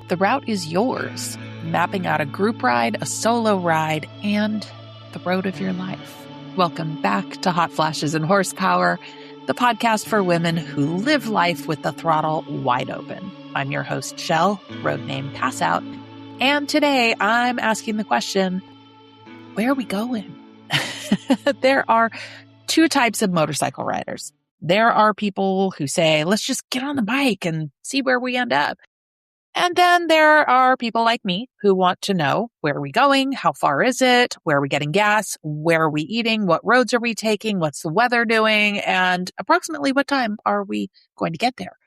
The route is yours, mapping out a group ride, a solo ride, and the road of your life. Welcome back to Hot Flashes and Horsepower, the podcast for women who live life with the throttle wide open. I'm your host, Shell, road name Passout, and today I'm asking the question, where are we going? There are two types of motorcycle riders. There are people who say, let's just get on the bike and see where we end up. And then there are people like me who want to know, where are we going? How far is it? Where are we getting gas? Where are we eating? What roads are we taking? What's the weather doing? And approximately what time are we going to get there?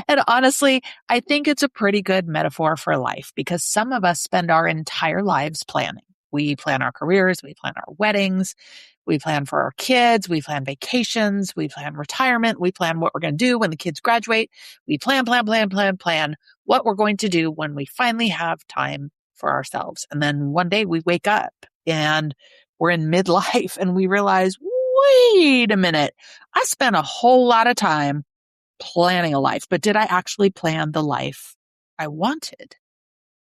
And honestly, I think it's a pretty good metaphor for life because some of us spend our entire lives planning. We plan our careers, we plan our weddings, we plan for our kids, we plan vacations, we plan retirement, we plan what we're going to do when the kids graduate. We plan what we're going to do when we finally have time for ourselves. And then one day we wake up and we're in midlife and we realize, wait a minute, I spent a whole lot of time planning a life, but did I actually plan the life I wanted?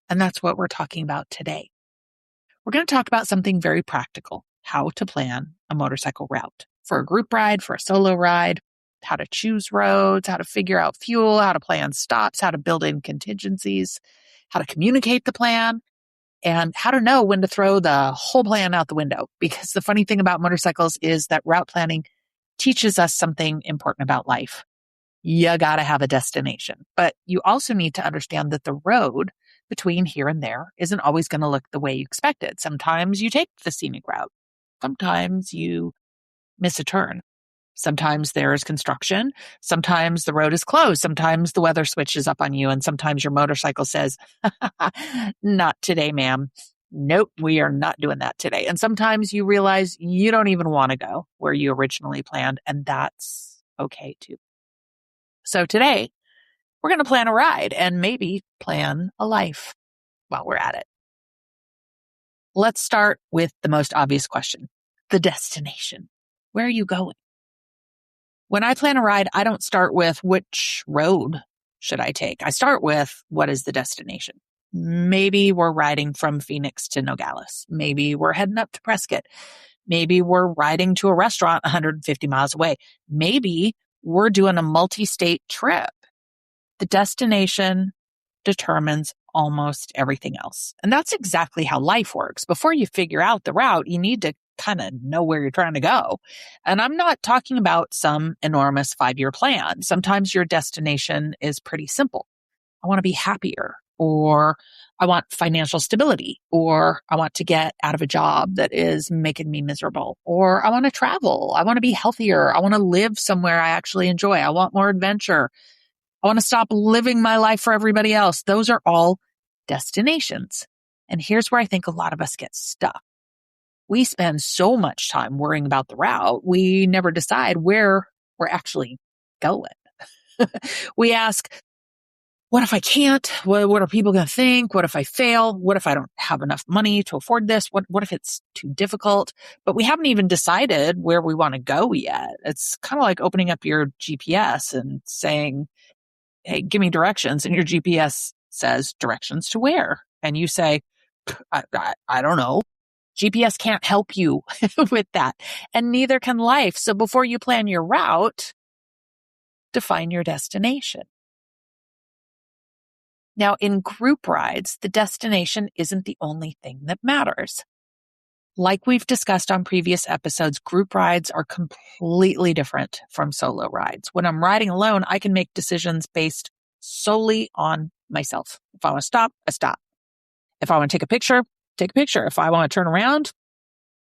And that's what we're talking about today. We're going to talk about something very practical, how to plan a motorcycle route for a group ride, for a solo ride, how to choose roads, how to figure out fuel, how to plan stops, how to build in contingencies, how to communicate the plan, and how to know when to throw the whole plan out the window. Because the funny thing about motorcycles is that route planning teaches us something important about life. You got to have a destination, but you also need to understand that the road between here and there isn't always going to look the way you expected. Sometimes you take the scenic route. Sometimes you miss a turn. Sometimes there is construction. Sometimes the road is closed. Sometimes the weather switches up on you. And sometimes your motorcycle says, not today, ma'am. Nope, we are not doing that today. And sometimes you realize you don't even want to go where you originally planned. And that's okay too. So today, we're going to plan a ride and maybe plan a life while we're at it. Let's start with the most obvious question, the destination. Where are you going? When I plan a ride, I don't start with which road should I take. I start with what is the destination. Maybe we're riding from Phoenix to Nogales. Maybe we're heading up to Prescott. Maybe we're riding to a restaurant 150 miles away. Maybe we're doing a multi-state trip. The destination determines almost everything else. And that's exactly how life works. Before you figure out the route, you need to kind of know where you're trying to go. And I'm not talking about some enormous 5-year plan. Sometimes your destination is pretty simple. I want to be happier, or I want financial stability, or I want to get out of a job that is making me miserable, or I want to travel. I want to be healthier. I want to live somewhere I actually enjoy. I want more adventure. I want to stop living my life for everybody else. Those are all destinations. And here's where I think a lot of us get stuck. We spend so much time worrying about the route, we never decide where we're actually going. We ask, what if I can't? What are people going to think? What if I fail? What if I don't have enough money to afford this? What if it's too difficult? But we haven't even decided where we want to go yet. It's kind of like opening up your GPS and saying, hey, give me directions. And your GPS says directions to where? And you say, I don't know. GPS can't help you with that. And neither can life. So before you plan your route, define your destination. Now, in group rides, the destination isn't the only thing that matters. Like we've discussed on previous episodes, group rides are completely different from solo rides. When I'm riding alone, I can make decisions based solely on myself. If I want to stop, I stop. If I want to take a picture, take a picture. If I want to turn around,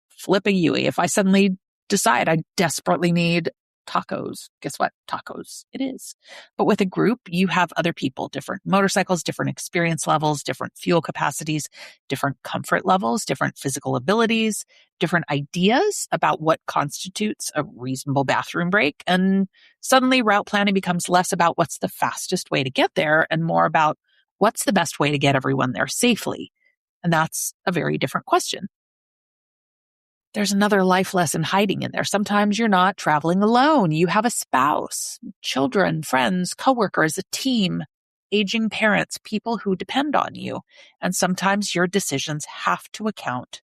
flip a Yui. If I suddenly decide I desperately need tacos, guess what? Tacos it is. But with a group, you have other people, different motorcycles, different experience levels, different fuel capacities, different comfort levels, different physical abilities, different ideas about what constitutes a reasonable bathroom break. And suddenly route planning becomes less about what's the fastest way to get there and more about what's the best way to get everyone there safely. And that's a very different question. There's another life lesson hiding in there. Sometimes you're not traveling alone. You have a spouse, children, friends, coworkers, a team. aging parents, people who depend on you. And sometimes your decisions have to account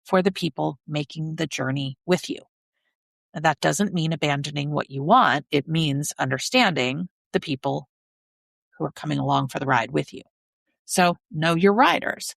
for the people making the journey with you. And that doesn't mean abandoning what you want. It means understanding the people who are coming along for the ride with you. So know your riders.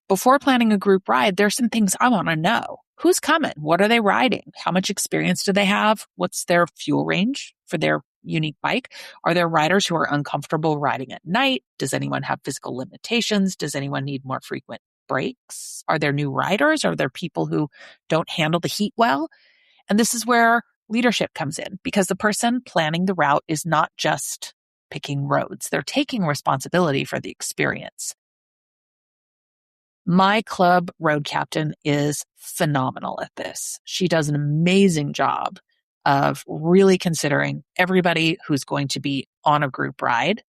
Before planning a group ride, there's some things I want to know. Who's coming? What are they riding? How much experience do they have? What's their fuel range for their unique bike? Are there riders who are uncomfortable riding at night? Does anyone have physical limitations? Does anyone need more frequent breaks? Are there new riders? Are there people who don't handle the heat well? And this is where leadership comes in, because the person planning the route is not just picking roads. They're taking responsibility for the experience. My club road captain is phenomenal at this. She does an amazing job of really considering everybody who's going to be on a group ride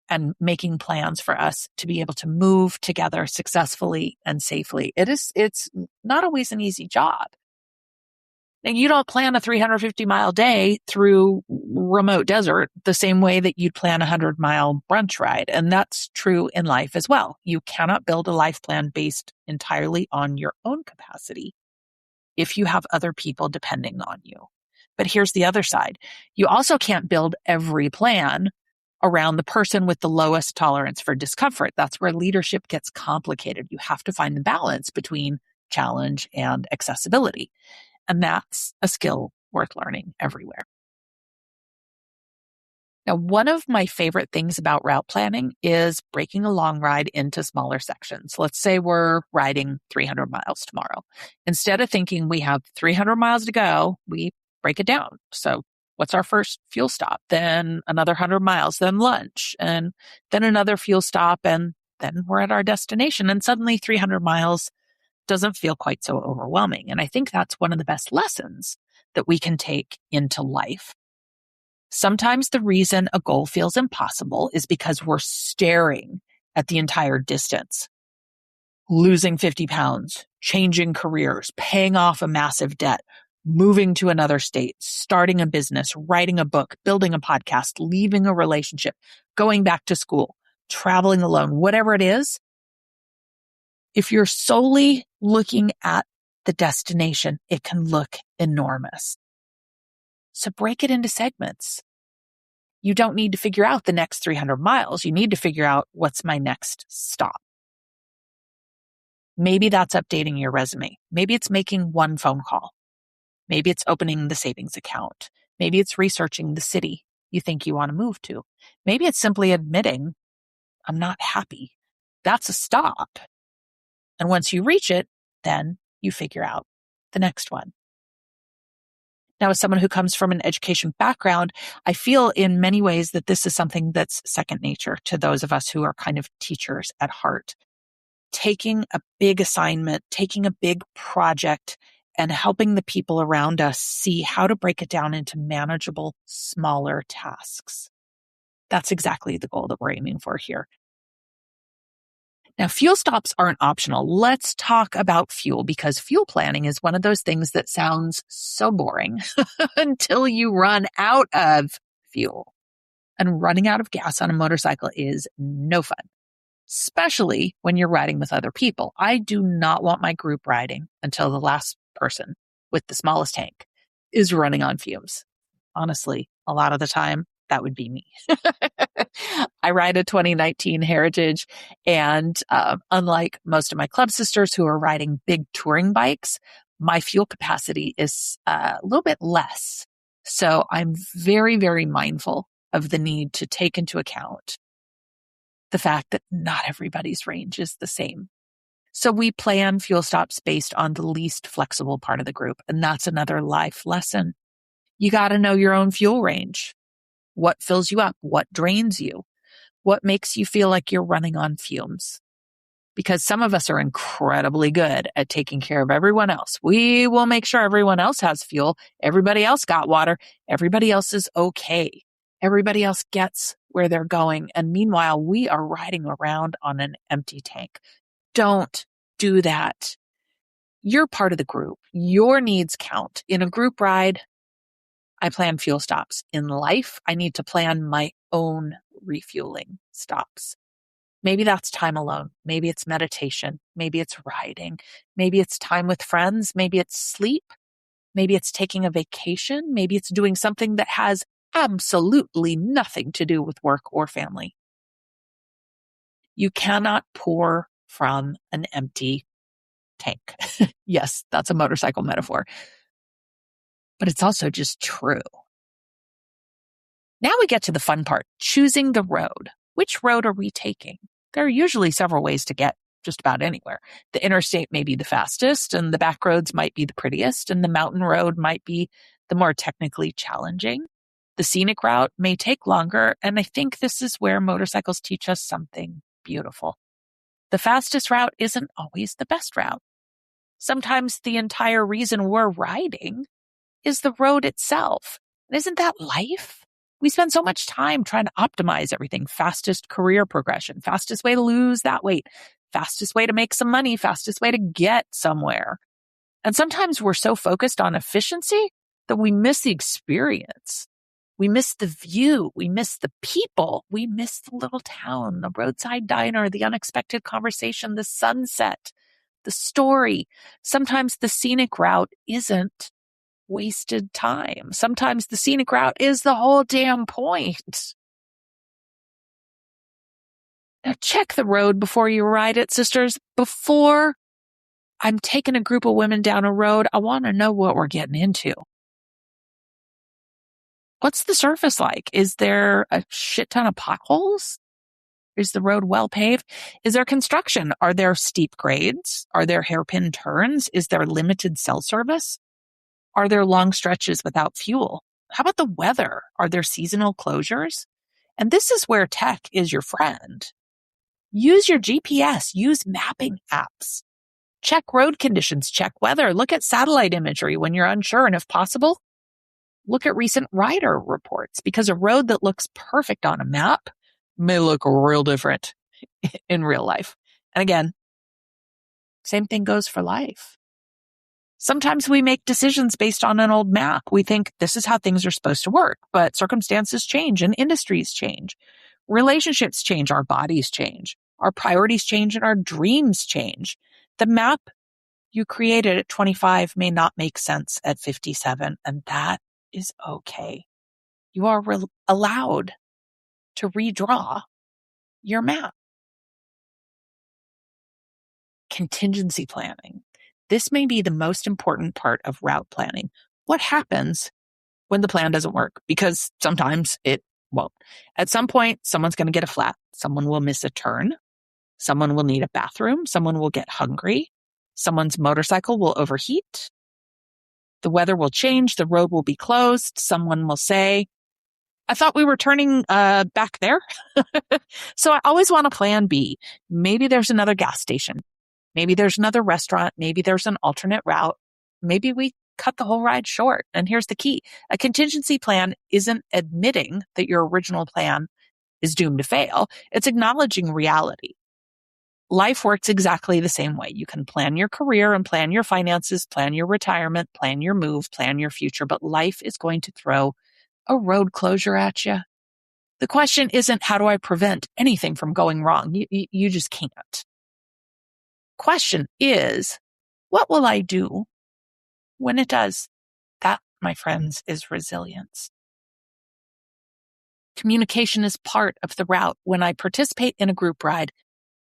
and making plans for us to be able to move together successfully and safely. It's not always an easy job. And you don't plan a 350-mile day through remote desert the same way that you'd plan a 100-mile brunch ride. And that's true in life as well. You cannot build a life plan based entirely on your own capacity if you have other people depending on you. But here's the other side. You also can't build every plan around the person with the lowest tolerance for discomfort. That's where leadership gets complicated. You have to find the balance between challenge and accessibility. And that's a skill worth learning everywhere. Now, one of my favorite things about route planning is breaking a long ride into smaller sections. Let's say we're riding 300 miles tomorrow. Instead of thinking we have 300 miles to go, we break it down. So what's our first fuel stop? Then another 100 miles, then lunch, and then another fuel stop, and then we're at our destination. And suddenly 300 miles doesn't feel quite so overwhelming. And I think that's one of the best lessons that we can take into life. Sometimes the reason a goal feels impossible is because we're staring at the entire distance. Losing 50 pounds, changing careers, paying off a massive debt, moving to another state, starting a business, writing a book, building a podcast, leaving a relationship, going back to school, traveling alone, whatever it is. If you're solely looking at the destination, it can look enormous. So break it into segments. You don't need to figure out the next 300 miles. You need to figure out what's my next stop. Maybe that's updating your resume. Maybe it's making one phone call. Maybe it's opening the savings account. Maybe it's researching the city you think you want to move to. Maybe it's simply admitting, I'm not happy. That's a stop. And once you reach it, then you figure out the next one. Now, as someone who comes from an education background, I feel in many ways that this is something that's second nature to those of us who are kind of teachers at heart. Taking a big assignment, taking a big project, and helping the people around us see how to break it down into manageable, smaller tasks. That's exactly the goal that we're aiming for here. Now, fuel stops aren't optional. Let's talk about fuel, because fuel planning is one of those things that sounds so boring until you run out of fuel. And running out of gas on a motorcycle is no fun, especially when you're riding with other people. I do not want my group riding until the last person with the smallest tank is running on fumes. Honestly, a lot of the time, that would be me. I ride a 2019 Heritage, and unlike most of my club sisters who are riding big touring bikes, my fuel capacity is a little bit less. So I'm very, very mindful of the need to take into account the fact that not everybody's range is the same. So we plan fuel stops based on the least flexible part of the group, and that's another life lesson. You got to know your own fuel range. What fills you up? What drains you? What makes you feel like you're running on fumes? Because some of us are incredibly good at taking care of everyone else. We will make sure everyone else has fuel. Everybody else got water. Everybody else is okay. Everybody else gets where they're going. And meanwhile, we are riding around on an empty tank. Don't do that. You're part of the group. Your needs count. In a group ride, I plan fuel stops. In life, I need to plan my own refueling stops. Maybe that's time alone. Maybe it's meditation. Maybe it's riding. Maybe it's time with friends. Maybe it's sleep. Maybe it's taking a vacation. Maybe it's doing something that has absolutely nothing to do with work or family. You cannot pour from an empty tank. Yes, that's a motorcycle metaphor, but it's also just true. Now we get to the fun part, choosing the road. Which road are we taking? There are usually several ways to get just about anywhere. The interstate may be the fastest, and the back roads might be the prettiest, and the mountain road might be the more technically challenging. The scenic route may take longer, and I think this is where motorcycles teach us something beautiful. The fastest route isn't always the best route. Sometimes the entire reason we're riding is the road itself. And isn't that life? We spend so much time trying to optimize everything. Fastest career progression, fastest way to lose that weight, fastest way to make some money, fastest way to get somewhere. And sometimes we're so focused on efficiency that we miss the experience. We miss the view. We miss the people. We miss the little town, the roadside diner, the unexpected conversation, the sunset, the story. Sometimes the scenic route isn't wasted time. Sometimes the scenic route is the whole damn point. Now check the road before you ride it, sisters. Before I'm taking a group of women down a road, I want to know what we're getting into. What's the surface like? Is there a shit ton of potholes? Is the road well paved? Is there construction? Are there steep grades? Are there hairpin turns? Is there limited cell service? Are there long stretches without fuel? How about the weather? Are there seasonal closures? And this is where tech is your friend. Use your GPS, use mapping apps. Check road conditions, check weather, look at satellite imagery when you're unsure, and if possible, look at recent rider reports, because a road that looks perfect on a map may look real different in real life. And again, same thing goes for life. Sometimes we make decisions based on an old map. We think this is how things are supposed to work, but circumstances change and industries change. Relationships change, our bodies change, our priorities change, and our dreams change. The map you created at 25 may not make sense at 57, and that is okay. You are allowed to redraw your map. Contingency planning. This may be the most important part of route planning. What happens when the plan doesn't work? Because sometimes it won't. At some point, someone's going to get a flat. Someone will miss a turn. Someone will need a bathroom. Someone will get hungry. Someone's motorcycle will overheat. The weather will change. The road will be closed. Someone will say, I thought we were turning back there. So I always want a plan B. Maybe there's another gas station. Maybe there's another restaurant. Maybe there's an alternate route. Maybe we cut the whole ride short. And here's the key. A contingency plan isn't admitting that your original plan is doomed to fail. It's acknowledging reality. Life works exactly the same way. You can plan your career and plan your finances, plan your retirement, plan your move, plan your future, but life is going to throw a road closure at you. The question isn't, how do I prevent anything from going wrong? You just can't. Question is, what will I do when it does? That, my friends, is resilience. Communication is part of the route. When I participate in a group ride,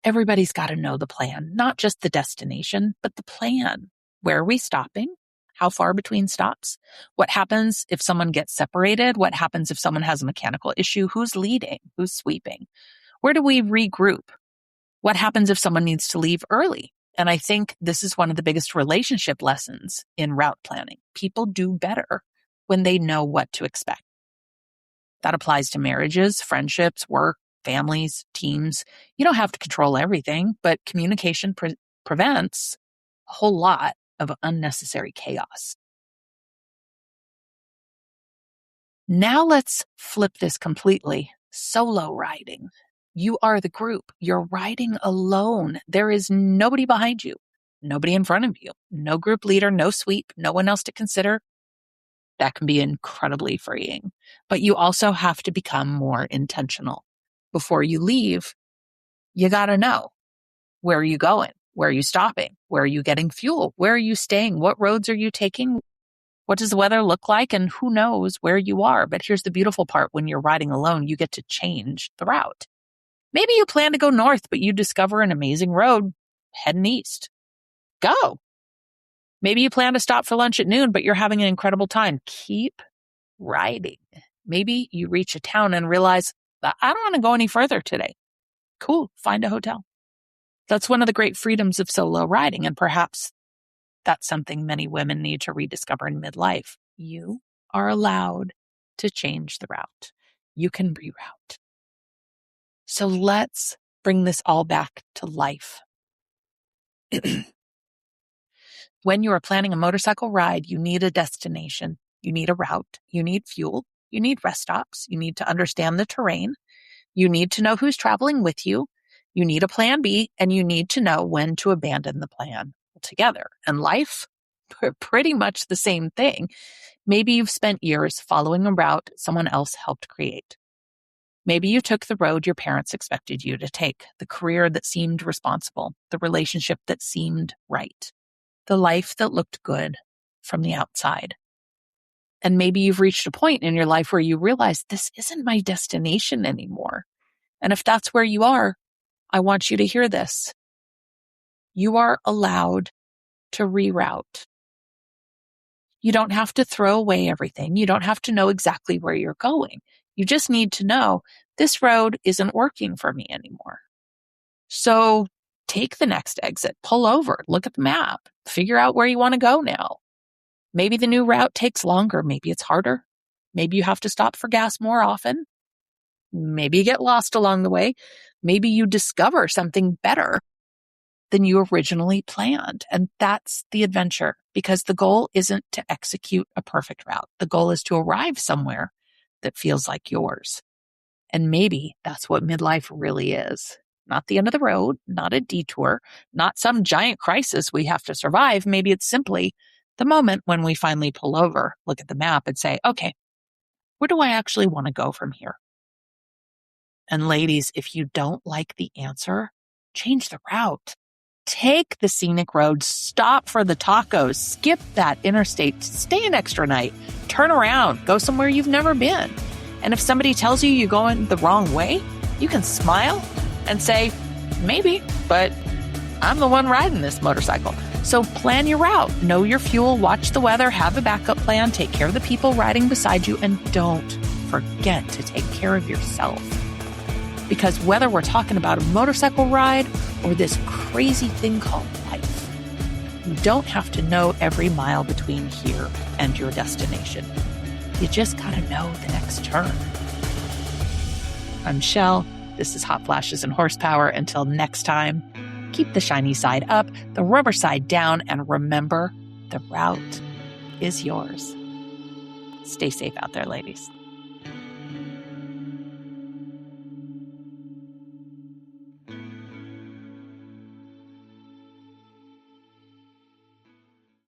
everybody's got to know the plan, not just the destination, but the plan. Where are we stopping? How far between stops? What happens if someone gets separated? What happens if someone has a mechanical issue? Who's leading? Who's sweeping? Where do we regroup? What happens if someone needs to leave early? And I think this is one of the biggest relationship lessons in route planning. People do better when they know what to expect. That applies to marriages, friendships, work, families, teams. You don't have to control everything, but communication prevents a whole lot of unnecessary chaos. Now let's flip this completely. Solo riding. You are the group. You're riding alone. There is nobody behind you, nobody in front of you, no group leader, no sweep, no one else to consider. That can be incredibly freeing. But you also have to become more intentional. Before you leave, you got to know, where are you going? Where are you stopping? Where are you getting fuel? Where are you staying? What roads are you taking? What does the weather look like? And who knows where you are? But here's the beautiful part. When you're riding alone, you get to change the route. Maybe you plan to go north, but you discover an amazing road heading east. Go. Maybe you plan to stop for lunch at noon, but you're having an incredible time. Keep riding. Maybe you reach a town and realize that I don't want to go any further today. Cool. Find a hotel. That's one of the great freedoms of solo riding, and perhaps that's something many women need to rediscover in midlife. You are allowed to change the route. You can reroute. So let's bring this all back to life. When you are planning a motorcycle ride, you need a destination. You need a route. You need fuel. You need rest stops. You need to understand the terrain. You need to know who's traveling with you. You need a plan B, and you need to know when to abandon the plan altogether. And life, pretty much the same thing. Maybe you've spent years following a route someone else helped create. Maybe you took the road your parents expected you to take, the career that seemed responsible, the relationship that seemed right, the life that looked good from the outside. And maybe you've reached a point in your life where you realize this isn't my destination anymore. And if that's where you are, I want you to hear this. You are allowed to reroute. You don't have to throw away everything. You don't have to know exactly where you're going. You just need to know this road isn't working for me anymore. So take the next exit, pull over, look at the map, figure out where you want to go now. Maybe the new route takes longer. Maybe it's harder. Maybe you have to stop for gas more often. Maybe you get lost along the way. Maybe you discover something better than you originally planned. And that's the adventure, because the goal isn't to execute a perfect route. The goal is to arrive somewhere that feels like yours. And maybe that's what midlife really is. Not the end of the road, not a detour, not some giant crisis we have to survive. Maybe it's simply the moment when we finally pull over, look at the map and say, okay, where do I actually want to go from here? And ladies, if you don't like the answer, change the route. Take the scenic road, stop for the tacos, skip that interstate, stay an extra night, turn around, go somewhere you've never been. And if somebody tells you you're going the wrong way, you can smile and say, maybe, but I'm the one riding this motorcycle. So plan your route, know your fuel, watch the weather, have a backup plan, take care of the people riding beside you, and don't forget to take care of yourself. Because whether we're talking about a motorcycle ride or this crazy thing called life, you don't have to know every mile between here and your destination. You just gotta know the next turn. I'm Shell. This is Hot Flashes and Horsepower. Until next time, keep the shiny side up, the rubber side down, and remember, the route is yours. Stay safe out there, ladies.